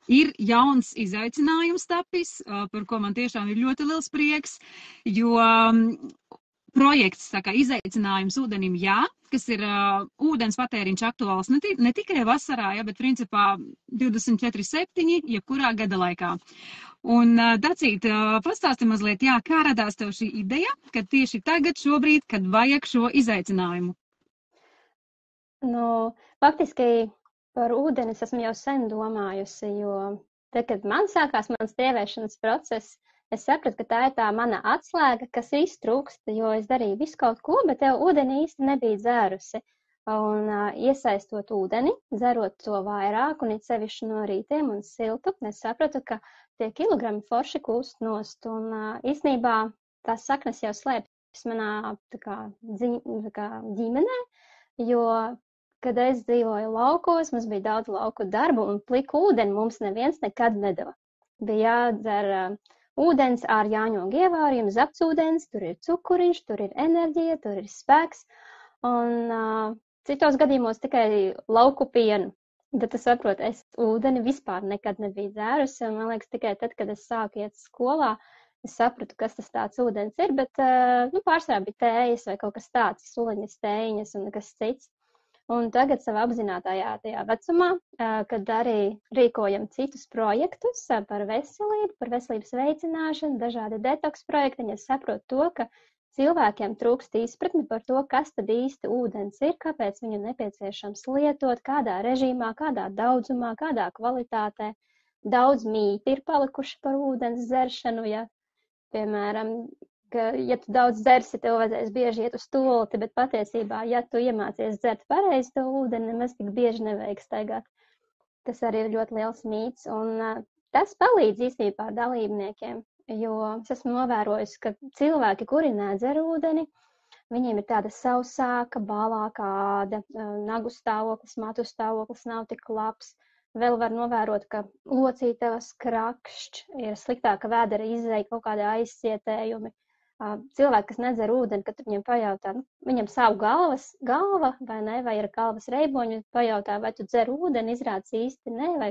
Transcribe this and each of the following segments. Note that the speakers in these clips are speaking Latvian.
ir jauns izaicinājums tapis, par ko man tiešām ir ļoti liels prieks, jo projekts, tā kā izaicinājums ūdenim, jā, kas ir ūdens patēriņš aktuāls ne tikai vasarā, ja, bet principā 24/7, jebkurā gada laikā. Un, Dacīt, pastāsti mazliet, jā, kā radās tev šī ideja, ka tieši tagad, šobrīd, kad vajag šo izaicinājumu? Nu, faktiski par ūdeni es esmu jau sen domājusi, jo tad, kad man sākās mans tēvēšanas process, es sapratu, ka tā ir tā mana atslēga, kas iztrūkst, jo es darīju visu kaut ko, bet tev ūdeni īsti nebija dzērusi. Un iesaistot ūdeni, dzerot to vairāk un it sevišķi no rītiem un siltu, es sapratu, ka tie kilogrami forši kūst nost. Un īstenībā tās saknes jau slēpjas manā ģimenē, jo, kad es dzīvoju laukos, mums bija daudz lauku darbu un pliku ūdeni mums neviens nekad nedeva. Bija jādzer ūdens ar jāņogu ievārījumu, zapts ūdens, tur ir cukuriņš, tur ir enerģija, tur ir spēks, un citos gadījumos tikai lauku pienu. Tad es saprotu, es ūdeni vispār nekad nebiju dzērusi, un man liekas, tikai tad, kad es sāku iet skolā, es sapratu, kas tas tāds ūdens ir, bet pārsvarā bija tējas vai kaut kas tāds, suliņas, tējiņas un nekas cits. Un tagad savā apzinātajā tajā vecumā, kad arī rīkojam citus projektus par veselību, par veselības veicināšanu, dažādi detoks projekti, es saprotu to, ka cilvēkiem trūkst izpratni par to, kas tad īsti ūdens ir, kāpēc viņu nepieciešams lietot, kādā režīmā, kādā daudzumā, kādā kvalitātē. Daudz mīti ir palikuši par ūdens dzeršanu, ja, piemēram, ka, ja tu daudz dzersi, tev vajadzēs bieži iet uz toaleti, bet patiesībā, ja tu iemācies dzert pareizi to ūdeni, nemaz tik bieži nevajag staigāt. Tas arī ir ļoti liels mīts, un tas palīdz īstenībā dalībniekiem, jo es esmu novērojusi, ka cilvēki, kuri nedzer ūdeni, viņiem ir tāda sausāka, balāka āda, nagu stāvoklis, matu stāvoklis nav tik labs. Vēl var novērot, ka locītavas krakšķ, ir sliktāka vēdera izēja, kaut kādi aizcietējumi. Cilvēki, kas nedzer ūdeni, kad viņiem pajautā, viņam savu galva vai ne, vai ir galvas reiboņi, pajautā, vai tu dzer ūdeni, izrāds īsti ne, vai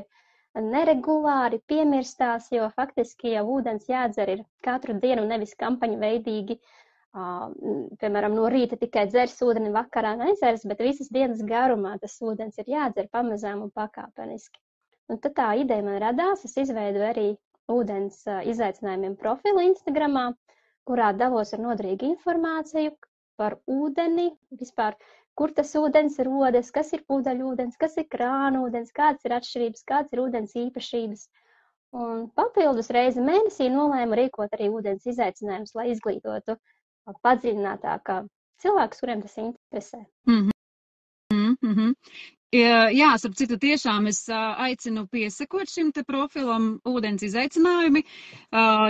neregulāri piemirstās, jo faktiski jau ūdens jādzer ir katru dienu, nevis kampaņu veidīgi. Piemēram, no rīta tikai dzers ūdeni, vakarā nedzers, bet visas dienas garumā tas ūdens ir jādzer pamazām un pakāpeniski. Un tad tā ideja man radās, es izveidoju arī ūdens izaicinājumiem profilu Instagramā, kurā dalos ar noderīgu informāciju par ūdeni, vispār, kur tas ūdens rodas, kas ir pudeļūdens, kas ir krānūdens, kādas ir atšķirības, kādas ir ūdens īpašības. Un papildus reizi mēnesī nolēmu rīkot arī ūdens izaicinājumus, lai izglītotu padziļinātāk cilvēkus, kuriem tas interesē. Jā, starp citu, tiešām es aicinu piesakot šim te profilam ūdens izaicinājumi,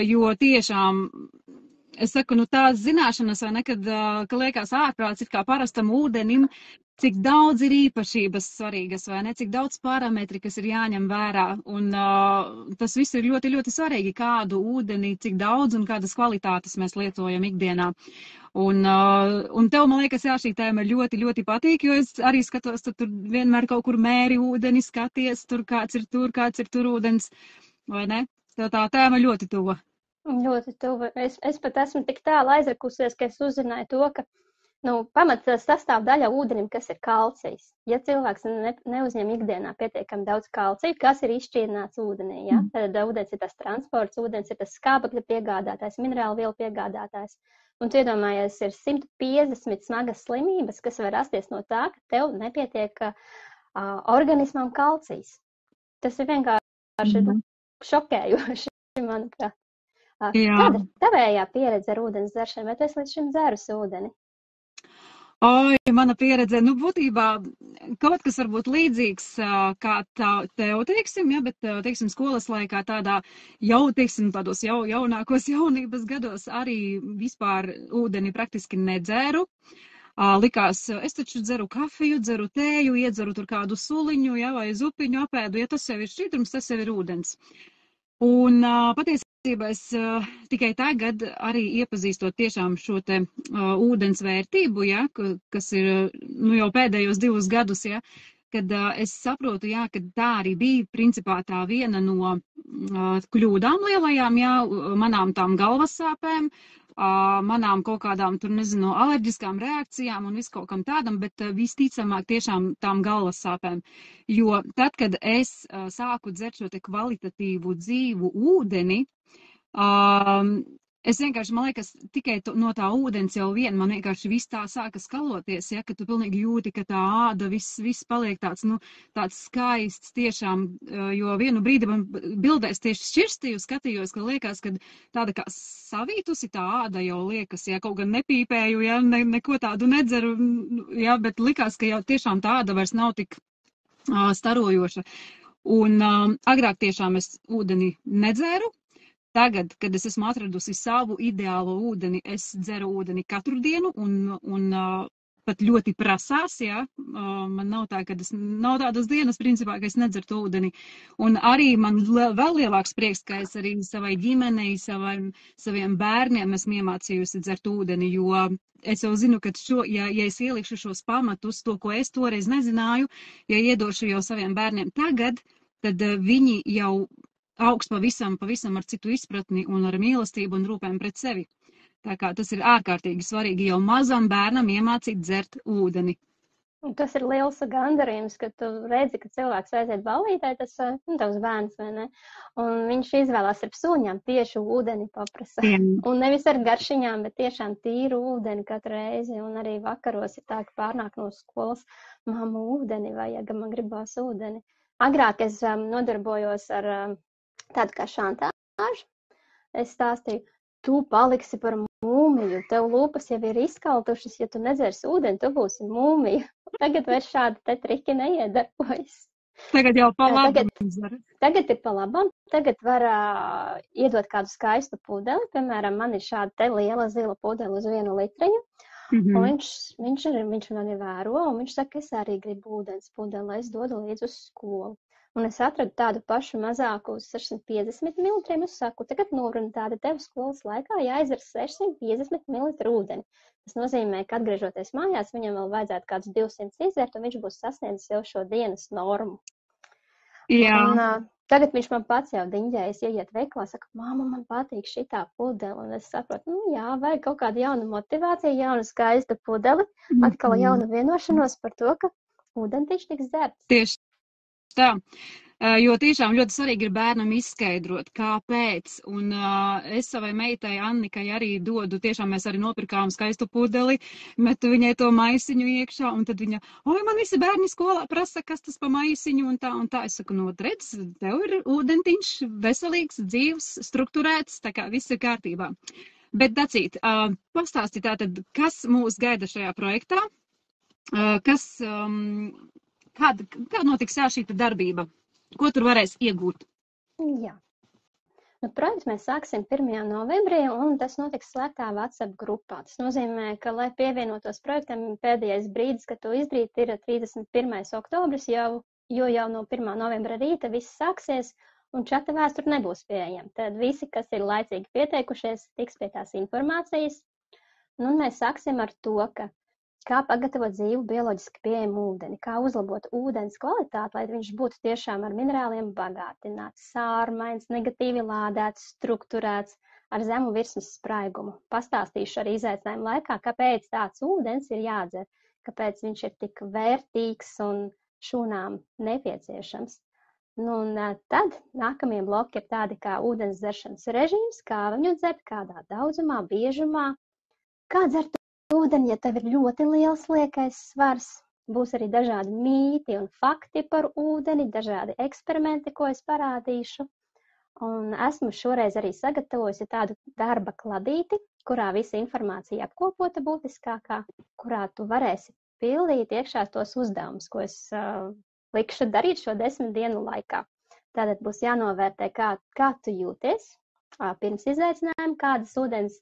jo tiešām, es saku, tās zināšanas, vai ne, ka liekas ārprāts it kā parastam ūdenim, cik daudz ir īpašības svarīgas, vai ne, cik daudz parametri, kas ir jāņem vērā, un tas viss ir ļoti, ļoti svarīgi, kādu ūdeni, cik daudz un kādas kvalitātes mēs lietojam ikdienā. Un tev, man liekas, jā, šī tēma ļoti, ļoti patīk, jo es arī skatos, tur vienmēr kaut kur mēri ūdeni, skaties, kāds ir tur ūdens, vai ne? Tev tā tēma ļoti tuva. Ļoti tuva. Es pat esmu tik tālu aizrakusies, ka es uzzināju to, ka pamata sastāvdaļa ūdenim, kas ir kalcijs. Ja cilvēks neuzņem ikdienā pietiekami daudz kalciju, kas ir izšķīrināts ūdenī, ja? Tad ūdens ir tas transports, ūdens ir tas skābekļa piegādātājs, minerālu vielu piegādātājs. Un tu iedomājies, ir 150 smagas slimības, kas var rasties no tā, ka tev nepietiek organismam kalcijs. Tas ir vienkārši šokējoši, manuprāt. Kāda ir tavējā pieredze ar ūdens dzeršanu? Vai tu esi līdz šim dzerusi ūdeni? Oi, mana pieredze, būtībā kaut kas varbūt līdzīgs kā tev, teiksim, ja, bet, teiksim, skolas laikā tādā tādos jaunākos jaunības gados arī vispār ūdeni praktiski nedzēru. Likās, es taču dzeru kafiju, dzeru tēju, iedzeru tur kādu suliņu, ja, vai zupiņu apēdu, ja tas jau ir šķidrums, tas jau ir ūdens. Un patiesībā es tikai tagad arī iepazīstot tiešām šo te ūdens vērtību, ja, kas ir jau pēdējos 2 gadus, ja, kad es saprotu, jā, ka tā arī bija principā tā viena no kļūdām lielajām, jā, manām tām galvas sāpēm, manām kaut kādām, tur nezinu, alerģiskām reakcijām un visu kaut kam tādam, bet visticamāk tiešām tām galvas sāpēm. Jo tad, kad es sāku dzert šo te kvalitatīvu dzīvu ūdeni, es vienkārši, man liekas, tikai no tā ūdens jau vien, man vienkārši viss tā sāka skaloties, ja, ka tu pilnīgi jūti, ka tā āda viss paliek tāds, nu, tāds skaists tiešām, jo vienu brīdi man bildēs tieši šķirstīju, skatījos, ka liekas, ka tāda kā savītusi tā āda jau liekas, ja, kaut gan nepīpēju, ja, neko tādu nedzeru, ja, bet likās, ka jau tiešām tā āda vairs nav tik starojoša. Un agrāk tiešām es ūdeni nedzēru. Tagad, kad es esmu atradusi savu ideālo ūdeni, es dzeru ūdeni katru dienu un pat ļoti prasās, jā. Man nav tā, ka nav tādas dienas, principā, ka es nedzeru to ūdeni. Un arī man vēl lielāks prieks, ka es arī savai ģimenei, saviem bērniem esmu iemācījusi dzert ūdeni, jo es jau zinu, ka ja es ielikšu šos pamatus, to, ko es toreiz nezināju, ja iedošu jau saviem bērniem tagad, tad viņi jau augs pavisam ar citu izpratni un ar mīlestību un rūpēm pret sevi. Tā kā tas ir ārkārtīgi svarīgi jau mazam bērnam iemācīt dzert ūdeni. Un tas ir liels gandarījums, ka tu redzi, ka cilvēks aiziet ballītē, tas tavs bērns, vai ne? Un viņš izvēlās ar sūņām tieši ūdeni paprasa. Un nevis ar garšiņām, bet tiešām tīru ūdeni katru reizi. Un arī vakaros ir tā, ka pārnāk no skolas, mamma, ūdeni vajag, man gribās ūdeni. Agrāk es nodarbojos ar tādu kā šantāžu. Es stāstīju, tu paliksi par mūmiju, tev lūpas jau ir izkaltušas, ja tu nedzersi ūdeni, tu būsi mūmija. Tagad vairs šādi te triki neiedarbojas. Tagad jau pa labam. Tagad ir pa labam. Tagad var iedot kādu skaistu pudeli. Piemēram, man ir šāda te liela zila pudeli uz 1 litriņu. Un viņš mani vēro, un viņš saka, es arī gribu ūdens pudeli, lai es dodu līdz uz skolu. Un es atradu tādu pašu mazāku uz 650 ml. Es saku, tagad noruna tāda tev skolas laikā jāizdzer 650 ml ūdeni. Tas nozīmē, ka atgriežoties mājās, viņam vēl vajadzētu kādus 200 izdzert, un viņš būs sasniedzis jau šo dienas normu. Jā. Un tagad viņš man pats jau diņģējas, ieiet veiklā, saka, māma, man patīk šitā pudele. Un es saprotu, jā, vajag kaut kādu jaunu motivāciju, jaunu skaistu pudeli, atkal jaunu vienošanos par to, ka ūdentiņš tiks dzerts. Tieši tā, jo tiešām ļoti svarīgi ir bērnam izskaidrot, kāpēc, un es savai meitai Annikai arī dodu, tiešām mēs arī nopirkām skaistu pudeli, metu viņai to maisiņu iekšā, un tad viņa, man visi bērni skolā prasa, kas tas pa maisiņu, un tā, es saku, redz, tev ir ūdentiņš veselīgs, dzīvs, strukturēts, tā kā viss ir kārtībā. Bet, Dacīt, pastāsti tātad, kas mūs gaida šajā projektā, kāda notiks šī darbība? Ko tur varēs iegūt? Jā. Projekts mēs sāksim 1. novembrī, un tas notiks slēgtā WhatsApp grupā. Tas nozīmē, ka, lai pievienotos projektam, pēdējais brīdis, kad to izdarīt, ir 31. oktobris, jo jau no 1. novembra rīta viss sāksies, un čata vēsture nebūs pieejama. Tad visi, kas ir laicīgi pieteikušies, tiks pie tās informācijas. Un mēs sāksim ar to, kā pagatavot dzīvu bioloģiski pieejamu ūdeni, kā uzlabot ūdens kvalitāti, lai viņš būtu tiešām ar minerāliem bagātināts, sārmains, negatīvi lādēts, strukturēts, ar zemu virsmas spraigumu. Pastāstīšu arī izaicinājumu laikā, kāpēc tāds ūdens ir jādzer, kāpēc viņš ir tik vērtīgs un šūnām nepieciešams. Un tad nākamie bloki ir tādi kā ūdens dzeršanas režīms, kā viņu dzert, kādā daudzumā, biežumā, kā dzert ūdeni, ja tev ir ļoti liels liekais svars. Būs arī dažādi mīti un fakti par ūdeni, dažādi eksperimenti, ko es parādīšu. Un esmu šoreiz arī sagatavojusi tādu darba kladīti, kurā visa informācija apkopota būtiskākā, kurā tu varēsi pildīt iekšā tos uzdevumus, ko es likšu darīt šo 10 dienu laikā. Tātad būs jānovērtē, kā tu jūties pirms izaicinājuma, kādas ūdens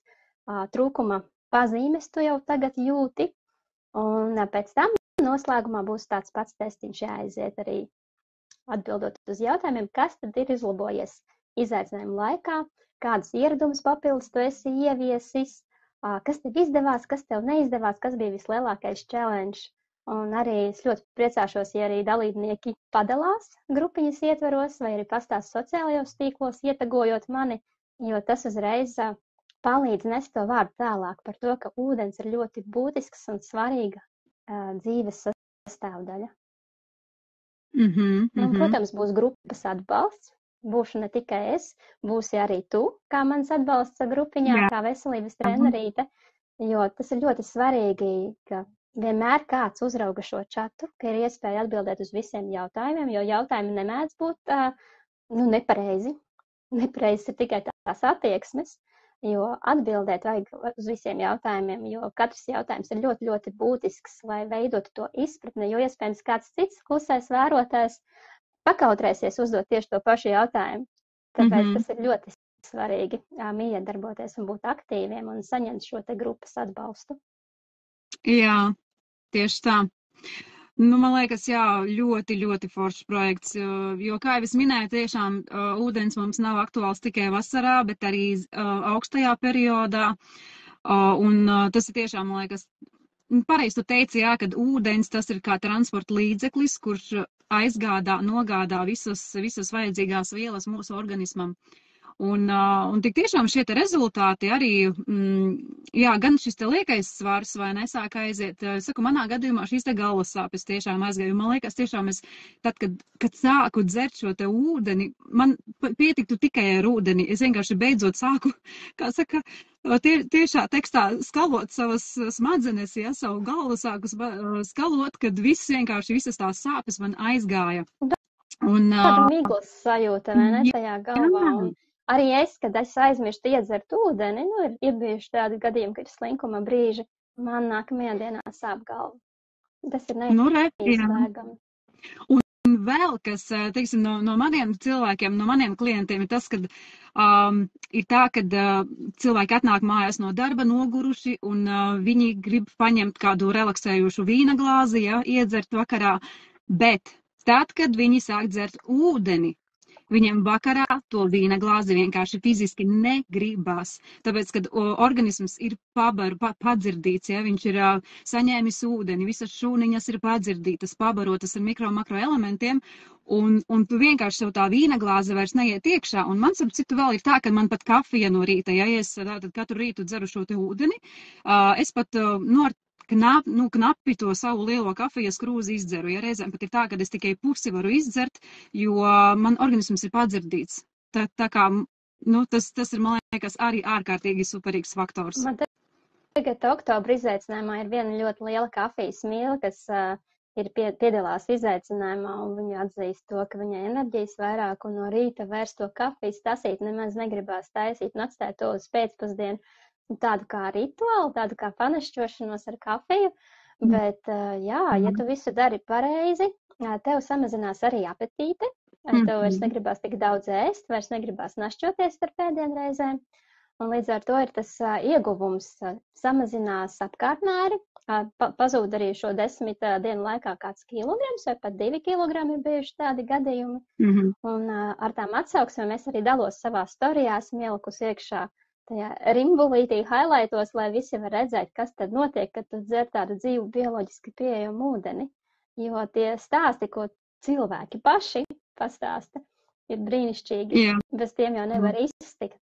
trūkuma pazīmes tu jau tagad jūti, un pēc tam noslēgumā būs tāds pats testiņš jāaiziet arī atbildot uz jautājumiem, kas tad ir izlabojies izaicinājumu laikā, kādas ieradumus papildus tu esi ieviesis, kas tev izdevās, kas tev neizdevās, kas bija vislielākais challenge, Un arī es ļoti priecāšos, ja arī dalībnieki padalās grupiņas ietveros vai arī pastāst sociālajos tīklos, ietagojot mani, jo tas uzreiz palīdz nest to vārdu tālāk par to, ka ūdens ir ļoti būtisks un svarīga dzīves sastāvdaļa. Un, protams, būs grupas atbalsts. Būšu ne tikai es, būsi arī tu, kā mans atbalsts grupiņā, kā veselības trenerīte, jo tas ir ļoti svarīgi, ka vienmēr kāds uzrauga šo čatu, ka ir iespēja atbildēt uz visiem jautājumiem, jo jautājumi nemēdz būt nepareizi. Nepareizi ir tikai tās attieksmes, jo atbildēt vajag uz visiem jautājumiem, jo katrs jautājums ir ļoti, ļoti būtisks, lai veidotu to izpratni, jo iespējams kāds cits klusais vērotājs pakautrēsies uzdot tieši to pašu jautājumu. Tāpēc tas ir ļoti svarīgi iedarboties un būt aktīviem un saņemt šo te grupas atbalstu. Jā, tieši tā. Nu, man liekas, jā, ļoti, ļoti foršs projekts, jo, kā jau es minēju, tiešām ūdens mums nav aktuāls tikai vasarā, bet arī augstajā periodā. Un tas ir tiešām, man liekas, pareizi tu teici, jā, kad ūdens tas ir kā transporta līdzeklis, kurš nogādā visas vajadzīgās vielas mūsu organismam. Un tik tiešām šie te rezultāti arī, jā, gan šis te liekais svars vai nesāk aiziet, saku, manā gadījumā šīs te galvas sāpes tiešām aizgāja. Man liekas, tiešām es, tad, kad sāku dzert šo te ūdeni, man pietiktu tikai ar ūdeni. Es vienkārši beidzot sāku, kā saka, tiešā tekstā skalot savas smadzenes, ja, savu galvu sāku skalot, kad visas tās sāpes man aizgāja. Tāda miglas sajūta, vai ne, tajā galvā. Un arī es, kad es aizmirstu iedzert ūdeni, ir bijuši tādi gadījumi, ka ir slinkuma brīži, man nākamajā dienā sāp galva. Tas ir neizbēgami. Un vēl, kas, teiksim, no maniem cilvēkiem, no maniem klientiem ir tas, kad ir tā, kad cilvēki atnāk mājās no darba noguruši un viņi grib paņemt kādu relaksējušu vīna glāzi, ja, iedzert vakarā, bet tad, kad viņi sāk dzert ūdeni, viņiem vakarā to vīna glāzi vienkārši fiziski negribas. Tāpēc, kad organisms ir padzirdīts, ja, viņš ir saņēmis ūdeni, visas šūniņas ir padzirdītas, pabarotas ar mikro-makro elementiem, un tu vienkārši sev tā vīna glāze vairs neiet iekšā. Un man, starp citu, vēl ir tā, ka man pat kafija no rīta, ja es tātad katru rītu dzeru šo te ūdeni, es pat knapi to savu lielo kafijas krūzi izdzeru. Ja reizēm pat ir tā, ka es tikai pusi varu izdzert, jo man organisms ir padzirdīts. Tā kā, tas ir, man liekas, arī ārkārtīgi superīgs faktors. Man tagad oktobra izaicinājumā ir viena ļoti liela kafijas mīla, kas piedalās izaicinājumā, un viņa atzīst to, ka viņai enerģijas vairāk, un no rīta vairs to kafijas tasīt nemaz negribās taisīt un atstāt to uz pēcpusdienu. Tādu kā rituālu, tādu kā panašķošanos ar kafiju, bet, jā, ja tu visu dari pareizi, tev samazinās arī apetīte, tev vairs negribās tik daudz ēst, vairs negribās našķoties ar pēdienreizēm, un līdz ar to ir tas ieguvums, samazinās apkārtmēri, pazūd arī šo 10 dienu laikā kāds kilograms, vai pat 2 kilogrami ir bijuši tādi gadījumi, un ar tām atsauksmēm es arī dalos savā storijā, esmu ielikusi iekšā tajā rimbulītī highlightos, lai visi var redzēt, kas tad notiek, kad tu dzer tādu dzīvu bioloģiski pieejamu ūdeni. Jo tie stāsti, ko cilvēki paši pastāsta, ir brīnišķīgi. Jā. Bez tiem jau nevar iztikt.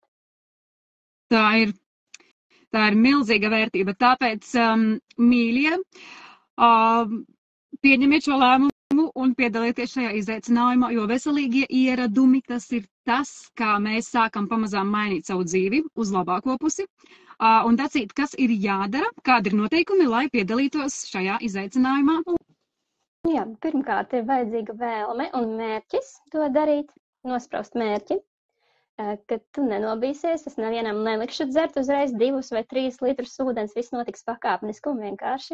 Tā ir milzīga vērtība. Tāpēc, mīļie, pieņemiet šo lēmumu un piedalieties šajā izaicinājumā, jo veselīgie ieradumi, tas ir tas, kā mēs sākam pamazām mainīt savu dzīvi uz labāko pusi. Un tacīt, kas ir jādara, kādi ir noteikumi, lai piedalītos šajā izaicinājumā? Jā, pirmkārt ir vajadzīga vēlme un mērķis to darīt, nospraust mērķi, kad tu nenobīsies, es nevienam nelikšu dzert uzreiz 2 vai 3 litrus ūdens, viss notiks pakāpeniski un vienkārši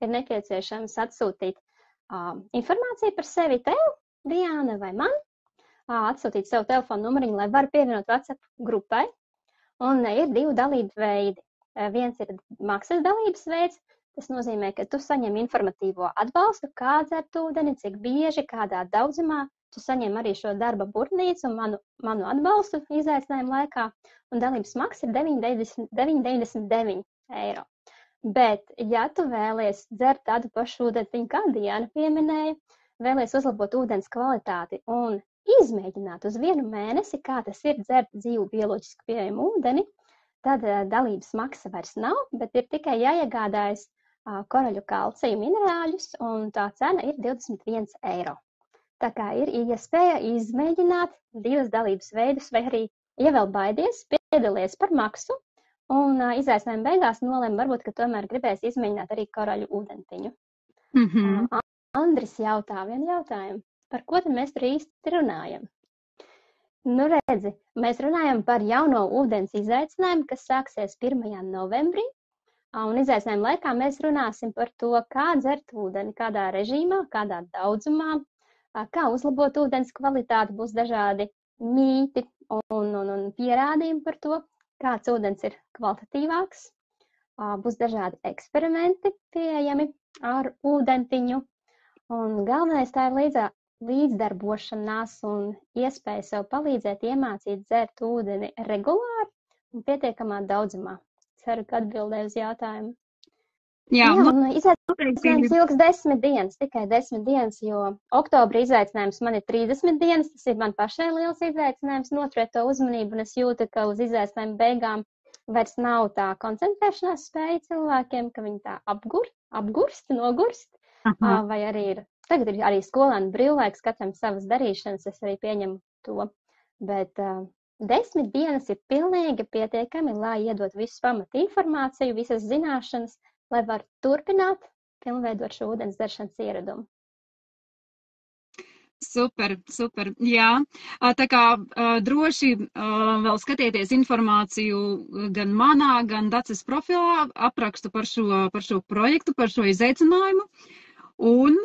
ir nepieciešams atsūtīt informāciju par sevi tev, Diāna vai man, atsūtīt savu telefonu numuriņu, lai var pievienot WhatsApp grupai, un ir 2 dalību veidi. Viens ir maksas dalības veids, tas nozīmē, ka tu saņem informatīvo atbalstu, kā dzert ūdeni, cik bieži, kādā daudzumā, tu saņem arī šo darba burtnīcu un manu atbalstu izaicinājumu laikā, un dalības maksa ir 9,99 eiro. Bet, ja tu vēlies dzert tādu pašu ūdentiņu, kā Diana pieminēja, vēlies uzlabot ūdens kvalitāti un izmēģināt uz 1 mēnesi, kā tas ir dzert dzīvu bioloģiski pieejamu ūdeni, tad dalības maksa vairs nav, bet ir tikai jāiegādājas koraļu kalcija minerāļus, un tā cena ir 21 eiro. Tā kā ir iespēja izmēģināt 2 dalības veidus, vai arī, ja vēl baidies, piedalies par maksu, un izaicinājuma beigās nolēma, varbūt, ka tomēr gribēs izmēģināt arī koraļu ūdentiņu. Andris jautā vienu jautājumu. Par ko tad mēs tur īsti runājam? Nu, redzi, mēs runājam par jauno ūdens izaicinājumu, kas sāksies 1. novembrī. Un izaicinājuma laikā mēs runāsim par to, kā dzert ūdeni, kādā režīmā, kādā daudzumā, kā uzlabot ūdens kvalitāti, būs dažādi mīti un pierādījumi par to, kāds ūdens ir kvalitatīvāks, būs dažādi eksperimenti pieejami ar ūdentiņu, un galvenais tā ir līdzdarbošanās un iespēja sev palīdzēt iemācīt dzert ūdeni regulāri un pietiekamā daudzumā. Ceru, ka atbildēju uz jautājumu. Jā, un izaicinājums ilgs 10 dienas, tikai 10 dienas, jo oktobra izaicinājums man ir 30 dienas, tas ir man pašai liels izaicinājums noturēt to uzmanību, un es jūtu, ka uz izaicinājumu beigām vairs nav tā koncentrēšanās spēja cilvēkiem, ka viņi tā nogurst, vai arī tagad ir arī skolēnu brīvlaiks, katram savas darīšanas, es arī pieņemu to, bet 10 dienas ir pilnīgi pietiekami, lai iedot visu pamatu informāciju, visas zināšanas, lai var turpināt pilnveidot šo ūdens dzeršanas ieradumu. Super. Jā, tā kā droši vēl skatieties informāciju gan manā, gan Daces profilā, aprakstu par šo projektu, par šo izaicinājumu. Un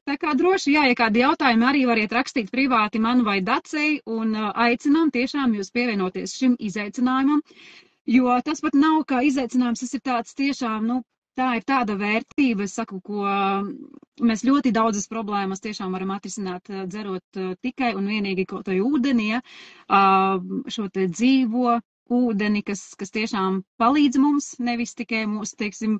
tā kā droši, jā, ja kādi jautājumi arī variet rakstīt privāti man vai Dacei, un aicinām tiešām jūs pievienoties šim izaicinājumam, jo tas pat nav kā izaicinājums, tas ir tāds tiešām, tā ir tāda vērtība, es saku, ko mēs ļoti daudzas problēmas tiešām varam atrisināt, dzerot tikai un vienīgi kaut vai ūdeni, šo te dzīvo ūdeni, kas tiešām palīdz mums, nevis tikai mūsu, teiksim,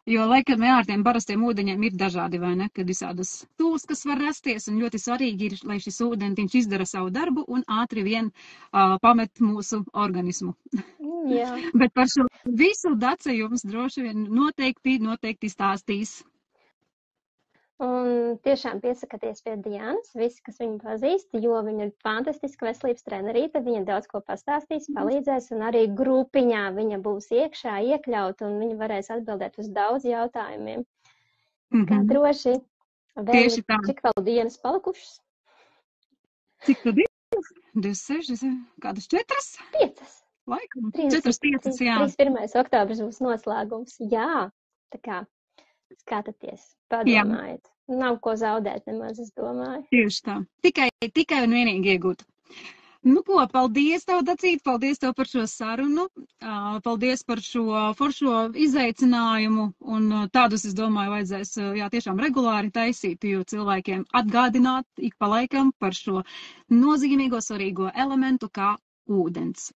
jo laikam ar tiem parastiem ūdeņiem ir dažādi, vai ne, kad visādas tūs, kas var rasties, un ļoti svarīgi ir, lai šis ūdentiņš izdara savu darbu un ātri vien pamet mūsu organismu. Jā. Bet par šo visu Dace jums droši vien noteikti stāstīs. Un tiešām piesakieties pie Dianas, visi, kas viņu pazīst, jo viņa ir fantastiska veselības trenerīte, viņa daudz ko pastāstīs, palīdzēs, un arī grupiņā viņa būs iekšā iekļaut, un viņa varēs atbildēt uz daudz jautājumiem. Kā droši, vēl cik vēl dienas palikušas? Cik tad ir? 26, kādas 4? 5. Laikam, 4-5, jā. 31. oktobris būs noslēgums, jā, tā kā. Skatāties, padomājiet. Jā. Nav ko zaudēt nemaz, es domāju. Tieši tā. Tikai un vienīgi iegūt. Nu ko, paldies tev, Dacīt, paldies tev par šo sarunu, paldies par šo foršo izaicinājumu, un tādus, es domāju, vajadzēs tiešām regulāri taisīt, jo cilvēkiem atgādināt ik pa laikam par šo nozīmīgo, svarīgo elementu kā ūdens.